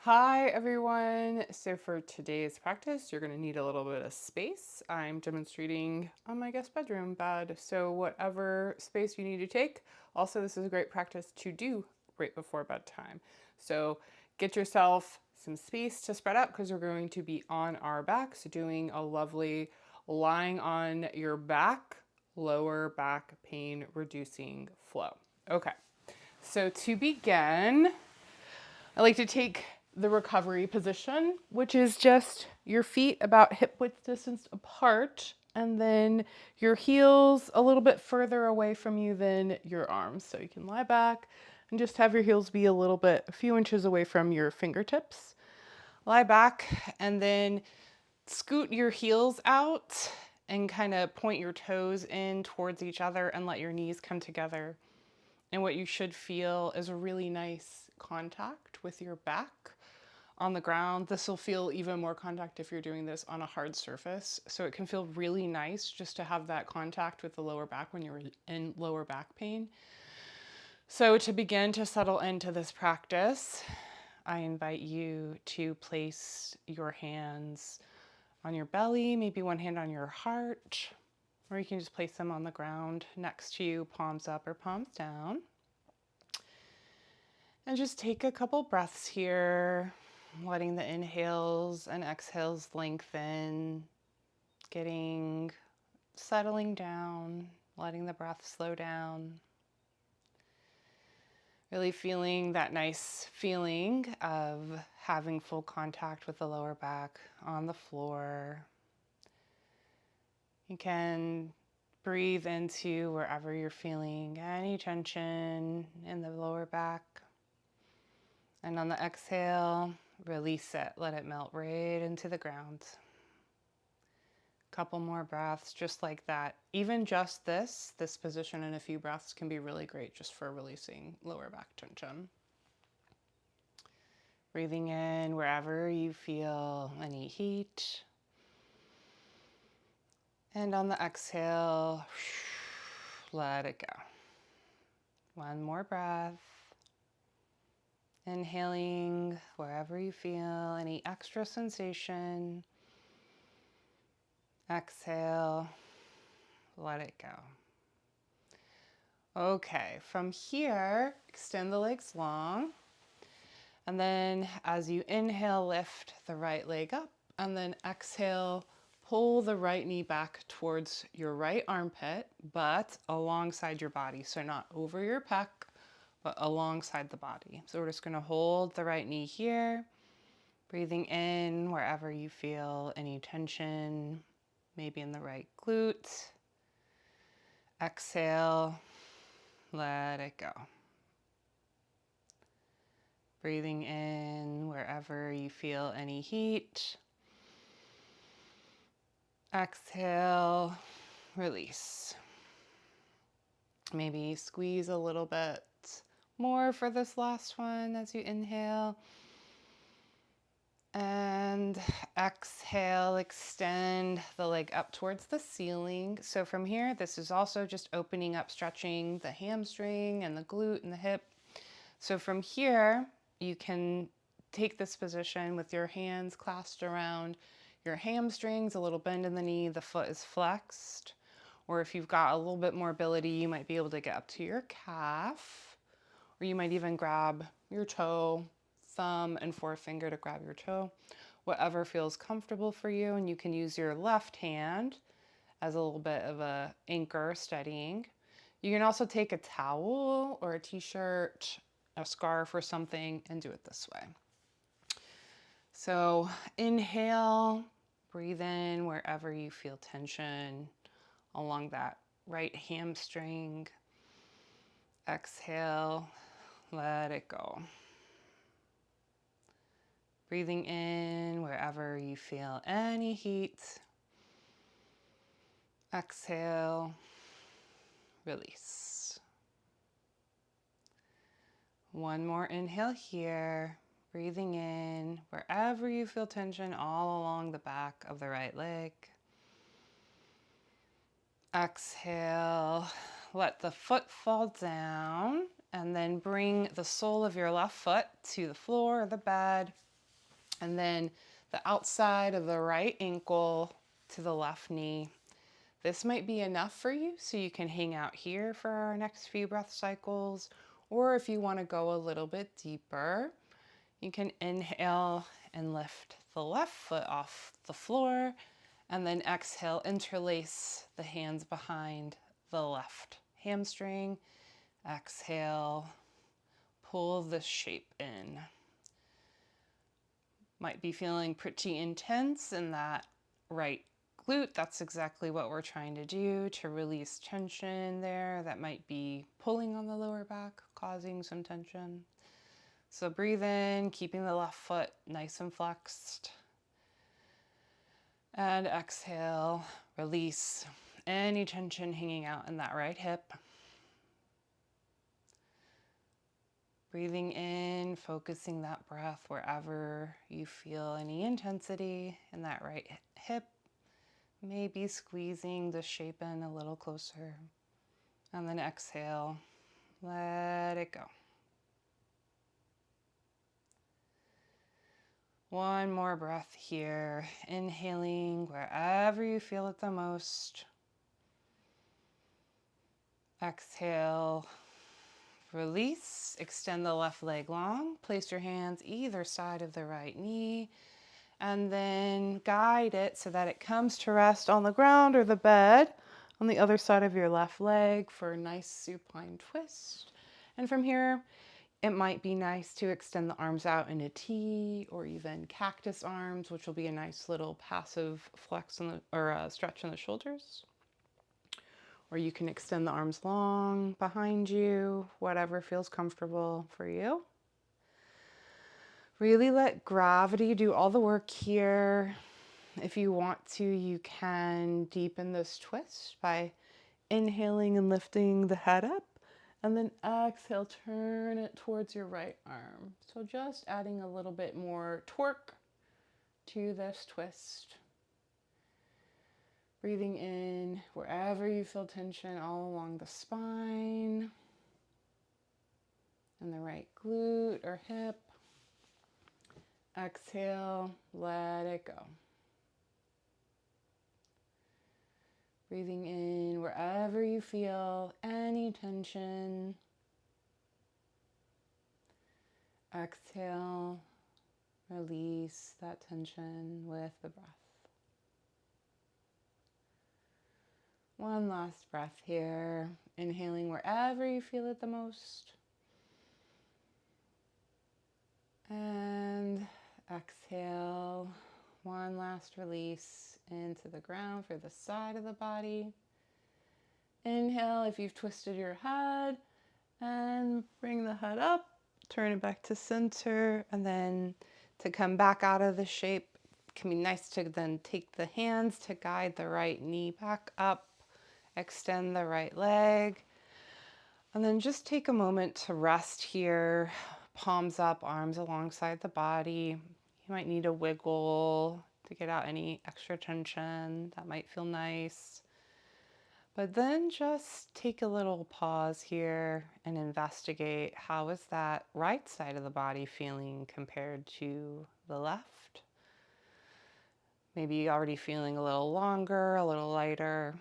Hi everyone. So for today's practice, you're going to need a little bit of space. I'm demonstrating on my guest bedroom bed. So whatever space you need to take. Also, this is a great practice to do right before bedtime. So get yourself some space to spread out because we're going to be on our backs doing a lovely lying on your back, lower back pain reducing flow. Okay. So to begin, I like to take the recovery position, which is just your feet about hip width distance apart, and then your heels a little bit further away from you than your arms. So you can lie back and just have your heels be a few inches away from your fingertips. Lie back and then scoot your heels out and kind of point your toes in towards each other and let your knees come together. And what you should feel is a really nice contact with your back on the ground. This will feel even more contact if you're doing this on a hard surface. So it can feel really nice just to have that contact with the lower back when you're in lower back pain. So to begin to settle into this practice, I invite you to place your hands on your belly, maybe one hand on your heart, or you can just place them on the ground next to you, palms up or palms down. And just take a couple breaths here, letting the inhales and exhales lengthen, settling down, letting the breath slow down. Really feeling that nice feeling of having full contact with the lower back on the floor. You can breathe into wherever you're feeling any tension in the lower back. And on the exhale, release it. Let it melt right into the ground. Couple more breaths just like that. Even just this position and a few breaths can be really great just for releasing lower back tension. Breathing in wherever you feel any heat. And on the exhale, let it go. One more breath. Inhaling wherever you feel any extra sensation. Exhale, let it go. Okay, from here, extend the legs long. And then as you inhale, lift the right leg up. And then exhale, pull the right knee back towards your right armpit, but alongside your body. So not over your pec, but alongside the body. So we're just going to hold the right knee here, breathing in wherever you feel any tension, maybe in the right glute. Exhale, let it go. Breathing in wherever you feel any heat. Exhale, release. Maybe squeeze a little bit more for this last one as you inhale. And exhale, extend the leg up towards the ceiling. So from here, this is also just opening up, stretching the hamstring and the glute and the hip. So from here, you can take this position with your hands clasped around your hamstrings, a little bend in the knee, the foot is flexed. Or if you've got a little bit more ability, you might be able to get up to your calf. Or you might even grab your toe, thumb and forefinger to grab your toe, whatever feels comfortable for you. And you can use your left hand as a little bit of a anchor steadying. You can also take a towel or a t-shirt, a scarf or something and do it this way. So inhale, breathe in wherever you feel tension along that right hamstring. Exhale, let it go. Breathing in wherever you feel any heat. Exhale, release. One more inhale here. Breathing in wherever you feel tension all along the back of the right leg. Exhale, let the foot fall down and then bring the sole of your left foot to the floor or the bed. And then the outside of the right ankle to the left knee. This might be enough for you, so you can hang out here for our next few breath cycles. Or if you want to go a little bit deeper, you can inhale and lift the left foot off the floor, and then exhale, interlace the hands behind the left hamstring. Exhale, pull the shape in. Might be feeling pretty intense in that right glute. That's exactly what we're trying to do to release tension there. That might be pulling on the lower back, causing some tension. So breathe in, keeping the left foot nice and flexed. And exhale, release any tension hanging out in that right hip. Breathing in, focusing that breath wherever you feel any intensity in that right hip. Maybe squeezing the shape in a little closer. And then exhale, let it go. One more breath here. Inhaling wherever you feel it the most. Exhale, release. Extend the left leg long. Place your hands either side of the right knee. And then guide it so that it comes to rest on the ground or the bed on the other side of your left leg for a nice supine twist. And from here, it might be nice to extend the arms out in a T or even cactus arms, which will be a nice little passive flex in the, or stretch in the shoulders. Or you can extend the arms long behind you, whatever feels comfortable for you. Really let gravity do all the work here. If you want to, you can deepen this twist by inhaling and lifting the head up, and then exhale, turn it towards your right arm. So just adding a little bit more torque to this twist. Breathing in wherever you feel tension all along the spine and the right glute or hip. Exhale, let it go. Breathing in wherever you feel any tension. Exhale, release that tension with the breath. One last breath here. Inhaling wherever you feel it the most. And exhale. One last release into the ground for the side of the body. Inhale if you've twisted your head, and bring the head up. Turn it back to center, and then to come back out of the shape, it can be nice to then take the hands to guide the right knee back up, extend the right leg, and then just take a moment to rest here, palms up, arms alongside the body. You might need a wiggle to get out any extra tension. That might feel nice. But then just take a little pause here and investigate, how is that right side of the body feeling compared to the left? Maybe already feeling a little longer, a little lighter.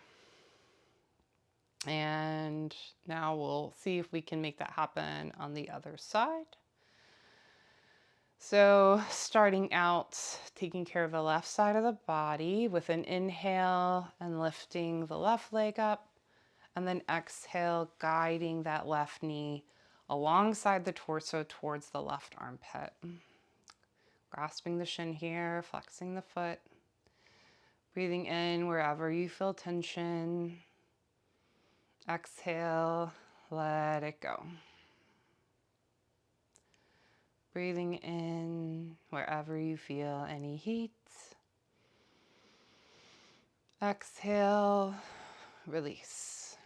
And now we'll see if we can make that happen on the other side. So starting out, taking care of the left side of the body with an inhale and lifting the left leg up. And then exhale, guiding that left knee alongside the torso towards the left armpit. Grasping the shin here, flexing the foot. Breathing in wherever you feel tension. Exhale, let it go. Breathing in wherever you feel any heat. Exhale, release.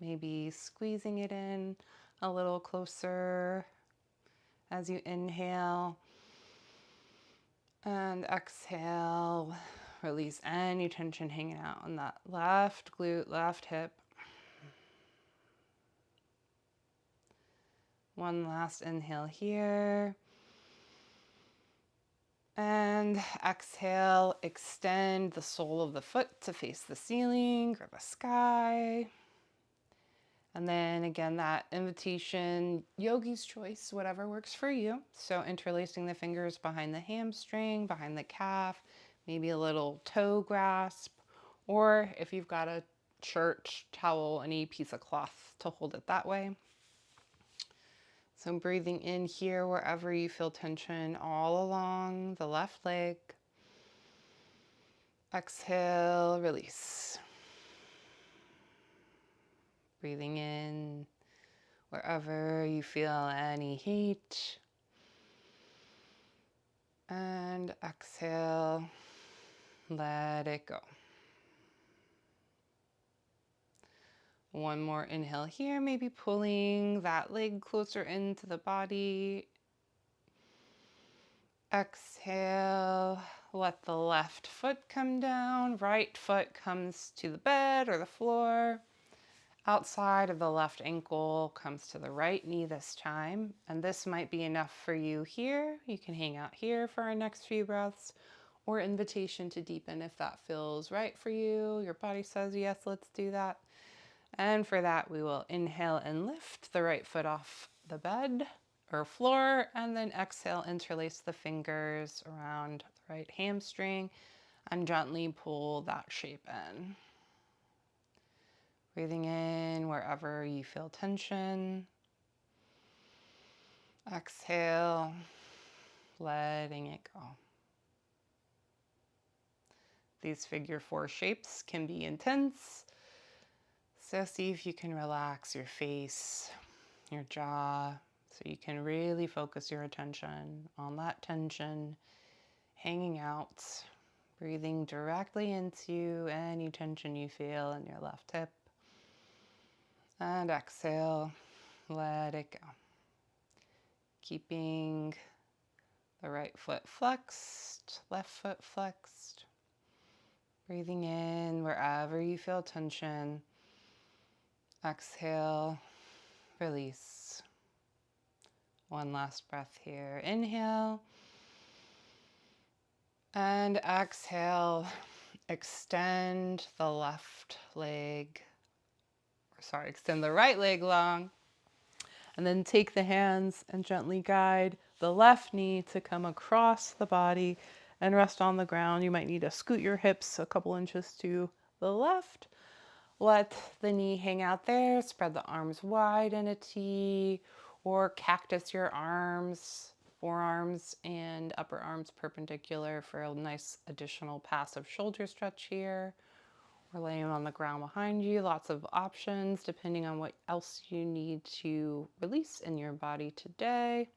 Maybe squeezing it in a little closer as you inhale. And exhale, release any tension hanging out on that left glute, left hip. One last inhale here. And exhale, extend the sole of the foot to face the ceiling or the sky. And then again, that invitation, yogi's choice, whatever works for you. So interlacing the fingers behind the hamstring, behind the calf, maybe a little toe grasp, or if you've got a shirt, towel, any piece of cloth to hold it that way. So breathing in here wherever you feel tension all along the left leg. Exhale, release. Breathing in wherever you feel any heat. And exhale, let it go. One more inhale here, maybe pulling that leg closer into the body. Exhale, let the left foot come down, right foot comes to the bed or the floor. Outside of the left ankle comes to the right knee this time, and this might be enough for you here. You can hang out here for our next few breaths, or invitation to deepen if that feels right for you. Your body says, yes, let's do that. And for that, we will inhale and lift the right foot off the bed or floor, and then exhale, interlace the fingers around the right hamstring and gently pull that shape in. Breathing in wherever you feel tension. Exhale, letting it go. These figure four shapes can be intense, so see if you can relax your face, your jaw, so you can really focus your attention on that tension hanging out, breathing directly into any tension you feel in your left hip. And exhale, let it go. Keeping the right foot flexed, left foot flexed. Breathing in wherever you feel tension. Exhale, release. One last breath here. Inhale. And exhale, extend the left leg, extend the right leg long. And then take the hands and gently guide the left knee to come across the body and rest on the ground. You might need to scoot your hips a couple inches to the left. Let the knee hang out there. Spread the arms wide in a T, or cactus your arms, forearms and upper arms perpendicular for a nice additional passive shoulder stretch here. Or laying on the ground behind you. Lots of options depending on what else you need to release in your body today.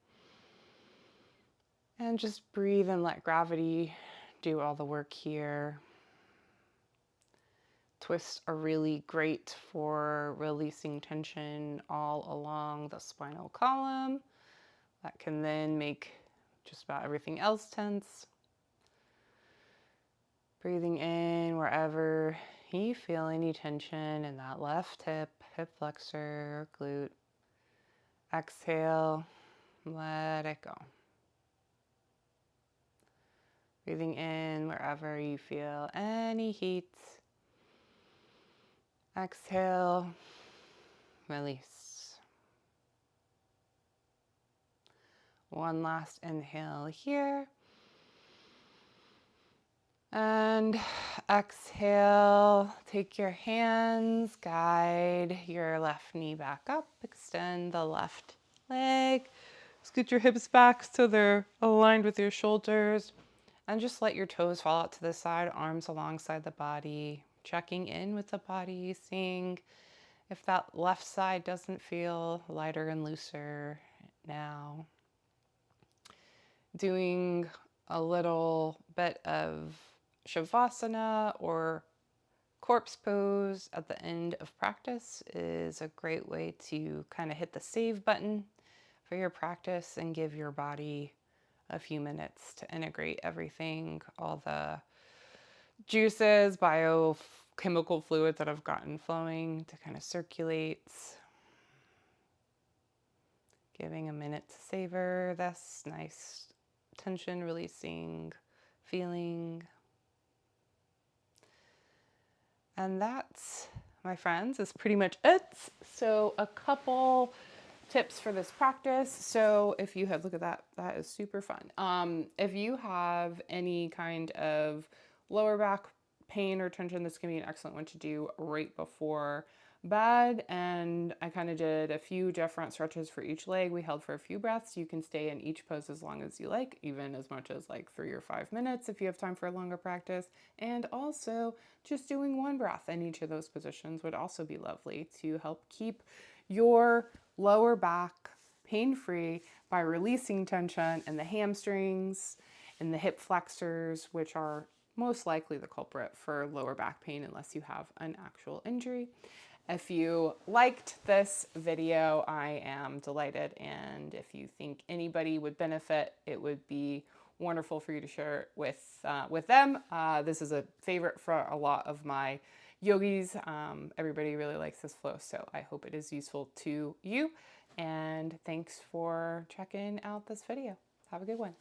And just breathe and let gravity do all the work here. Twists are really great for releasing tension all along the spinal column. That can then make just about everything else tense. Breathing in wherever you feel any tension in that left hip, hip flexor, glute. Exhale, let it go. Breathing in wherever you feel any heat. Exhale, release. One last inhale here. And exhale, take your hands, guide your left knee back up, extend the left leg, scoot your hips back so they're aligned with your shoulders, and just let your toes fall out to the side, arms alongside the body, checking in with the body, seeing if that left side doesn't feel lighter and looser now. Doing a little bit of Shavasana or corpse pose at the end of practice is a great way to kind of hit the save button for your practice and give your body a few minutes to integrate everything, all the juices, biochemical fluids that have gotten flowing to kind of circulate. Giving a minute to savor this nice tension releasing, feeling. And that's, my friends, is pretty much it. So a couple tips for this practice. So if you have, look at that, that is super fun. If you have any kind of lower back pain or tension, this can be an excellent one to do right before bed. And I kind of did a few different stretches for each leg. We held for a few breaths. You can stay in each pose as long as you like, even as much as like 3 or 5 minutes if you have time for a longer practice. And also just doing one breath in each of those positions would also be lovely to help keep your lower back pain-free by releasing tension in the hamstrings and the hip flexors, which are most likely the culprit for lower back pain unless you have an actual injury. If you liked this video, I am delighted, and if you think anybody would benefit, it would be wonderful for you to share it with them. This is a favorite for a lot of my yogis. Everybody really likes this flow, so I hope it is useful to you. And thanks for checking out this video. Have a good one.